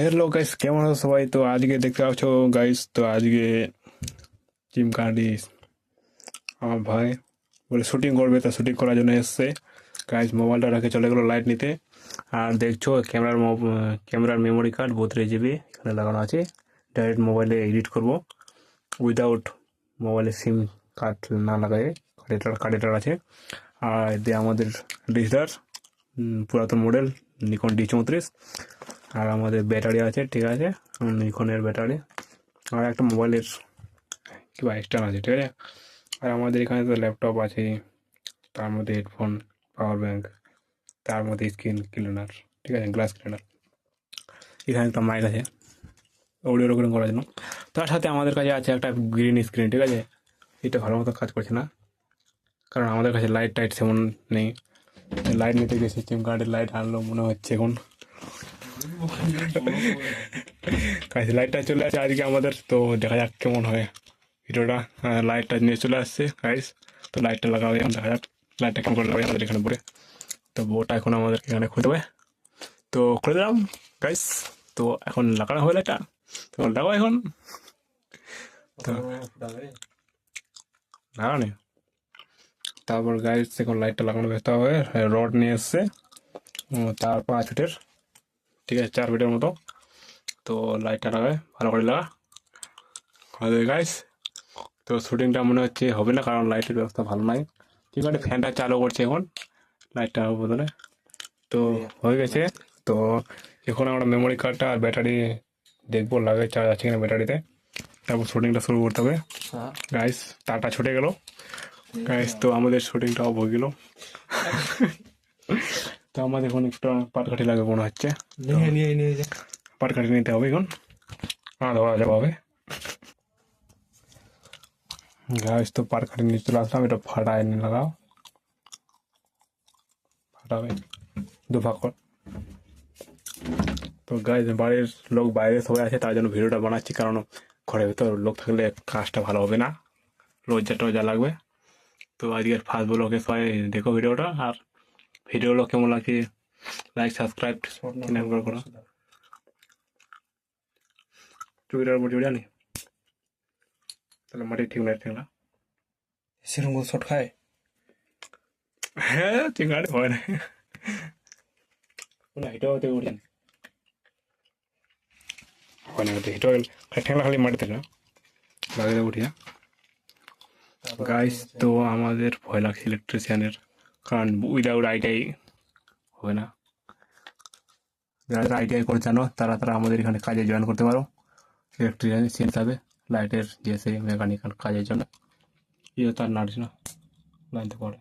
Hello guys, কেমন আছো সবাই? তো আজকে দেখতে পাচ্ছ গাইস, তো আজকে জিম কার্ডি আমার ভাই বলে শুটিং করবে, তো শুটিং করার জন্য এসছে গাইস। মোবাইলটা রেখে চলে গেলো লাইট নিতে। আর দেখছো ক্যামেরার মেমোরি কার্ড 32 GB এখানে লাগানো আছে। ডাইরেক্ট মোবাইলে এডিট করব উইদাউট মোবাইলে সিম কার্ড না লাগায়। কার্ডেটার আছে। আর এতে আমাদের ডিসলার পুরাতন মডেল নিকন D34। আর আমাদের ব্যাটারি আছে, ঠিক আছে, নিকনের ব্যাটারি। আর একটা মোবাইলের কি এক্সটার্ন আছে, ঠিক আছে। আর আমাদের এখানে তো ল্যাপটপ আছে, তার মধ্যে হেডফোন, পাওয়ার ব্যাঙ্ক, তার মধ্যে স্ক্রিন ক্লিনার, ঠিক আছে, গ্লাস ক্লিনার। এখানে একটা মাইক আছে অডিও রেকর্ডিং করার জন্য। তার সাথে আমাদের কাছে আছে একটা গ্রিন স্ক্রিন, ঠিক আছে। এটা ভালো মতো কাজ করছে না, কারণ আমাদের কাছে লাইট টাইট সেমন নেই। লাইট নিতে গিয়ে সিস্টেম কার্ডের লাইট আনলো মনে হচ্ছে এখন। কাছে লাইটটা চলে আসে আজকে আমাদের, তো দেখা যাক কেমন হয় ভিডিওটা। লাইটটা নিয়ে চলে আসছে গাইস, তো লাইটটা লাগাবে এখন, দেখা যাক লাইটটা কেমন করে লাগাবে আমাদের এখানে পরে। তো বোটা এখন আমাদের এখানে খুলতে হবে, তো খুলে দিলাম গাইস। তো এখন লাগানো হয়ে লাইটটা, তো লাগাও এখন। তো লাগানো, তারপর গাইস এখন লাইটটা লাগানো ব্যস্ত হবে। রড নিয়ে এসছে 4-5 ফিটের, ঠিক আছে, 4 ফিটের মতো। তো লাইটটা লাগাবে, ভালো করে লাগা হবে গাইস। তো শুটিংটা মনে হচ্ছে হবে না, কারণ লাইটের ব্যবস্থা ভালো নাই। ঠিক আছে, ফ্যানটা চালু করছে এখন লাইটটা বদলে। তো হয়ে গেছে। তো এখন আমরা মেমোরি কার্ডটা আর ব্যাটারি দেখবো লাগে চার্জ আছে কিনা ব্যাটারিতে, তারপর শুটিংটা শুরু করতে হবে গাইস। তারটা ছুটে গেল গাইস, তো আমাদের শুটিংটা অফ হয়ে গেল। তো আমাদের এখন একটা পাটকাঠি লাগবে মনে হচ্ছে, পাটকাঠি নিতে হবে এখন। ধরা যাওয়া হবে গাইস। তো পাটকাঠি নিয়ে চলে আসলাম, এটা ফাটায় নিয়ে লাগাও, ফাটাবে দুভাগ কর। তো গাইস বাড়ির লোক বাইরে সবাই আছে, তার জন্য ভিডিওটা বানাচ্ছি, কারণ ঘরের ভেতর লোক থাকলে কাজটা ভালো হবে না, লজ্জা টজ্জা লাগবে। তো আজকের ফার্স্ট ব্লগে সবাই দেখো ভিডিওটা, আর ভিডিওগুলো কেমন লাগছে লাইক সাবস্ক্রাইব চ্যানেল করো। চুরিটার উপর জড়িয়ে আনি তাহলে মাটি ঠিক নাই, ঠিক না সেরকম শট খায়। হ্যাঁ ঠিক আছে, হয় না হিটাও হতে উঠেন হয় না, হিটাও ঠেংলা খালি মাটিতে না লাগিয়ে উঠিয়া গাইস। তো আমাদের ভয় লাগছে ইলেকট্রিশিয়ানের, কারণ উইদাউট আইটিআই হবে না। যারা আইটিআই করে জানো তারা আমাদের এখানে কাজে জয়েন করতে পারো, ইলেকট্রিশিয়ান হিসাবে, লাইটের যে সেই মেকানিক্যাল কাজের জন্য। ইয়ে তার নাড়িস না লাইনতে পড়ে।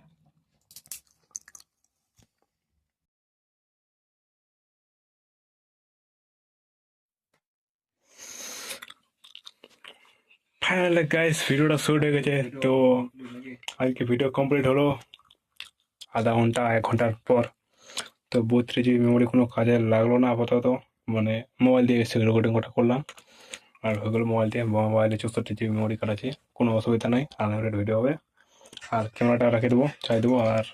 ফাইনালি গাইস ভিডিওটা শুট হয়ে গেছে। তো আজকে ভিডিও কমপ্লিট হলো আধা ঘন্টা 1 ঘন্টার পর। তো 32 GB মেমোরি কোনো কাজে লাগলো না আপাতত, মানে মোবাইল দিয়ে এসে রেকর্ডিং ওটা করলাম আর হয়ে গেলো মোবাইল দিয়ে। মোবাইলে 64 GB মেমোরি কার্ড আছে, কোনো অসুবিধা নাই, আনলিমিটেড ভিডিও হবে। আর ক্যামেরাটা রেখে দেবো, চাই দেবো। আর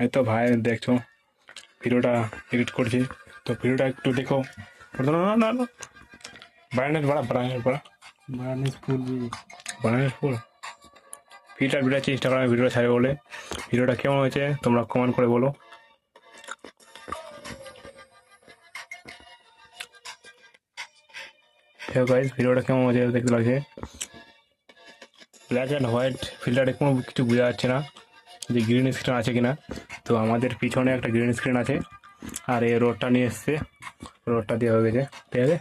এই তো ভাই দেখছো ভিডিওটা এডিট করছি, তো ভিডিওটা একটু দেখো। না না না, ব্রাইটনেস বাড়া, ব্রাইটনেস বাড়া, ব্রাইটনেস ফুল। ফিল্টার ভিডিও চেষ্টা করা ভিডিওটা ছাড়বে বলে। ভিডিওটা কেমন হয়েছে তোমরা কমেন্ট করে বলো। গাইস ভিডিওটা কেমন হয়েছে দেখতে লাগছে। ব্ল্যাক অ্যান্ড হোয়াইট ফিল্টারে কোনো কিছু বোঝা যাচ্ছে না যে গ্রিন স্ক্রিন আছে কিনা। তো আমাদের পিছনে একটা গ্রিন স্ক্রিন আছে, আর এই রোডটা নিয়ে এসছে, রোডটা দিয়ে হয়ে গেছে, ঠিক আছে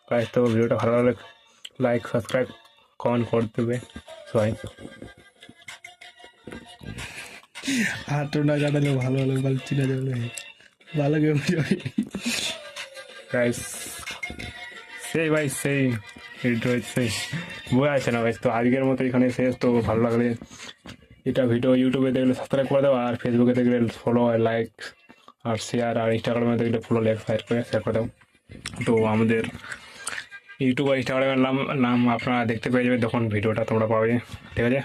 গাইস। তো ভিডিওটা ভালো লাগলে লাইক সাবস্ক্রাইব কমেন্ট করে দেবে সবাই। হাঁটু না কাটালে ভালো হলো, ভালো চিনা যাবে, ভালো গেম গাইস সেই ভাই সেই সেই বই আছে না ভাই। তো আজকের মতো এখানে শেষ। তো ভালো লাগলে এটা ভিডিও ইউটিউবে দেখলে সাবস্ক্রাইব করে দাও, আর ফেসবুকে দেখলে ফলো লাইক আর শেয়ার, আর ইনস্টাগ্রামে দেখলে ফলো লাইক শেয়ার করে দাও। তো আমাদের ইউটিউব আর ইনস্টাগ্রামের নাম আপনারা দেখতে পেয়ে যাবেন তখন ভিডিওটা তোমরা পাবে, ঠিক আছে।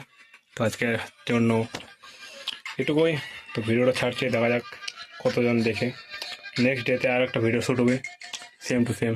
তো আজকের জন্য এটুকুই। তো ভিডিওটা ছাড়ছে, দেখা যাক কতজন দেখে। নেক্সট ডেতে আর একটা ভিডিও শ্যুট হবে সেম টু সেম।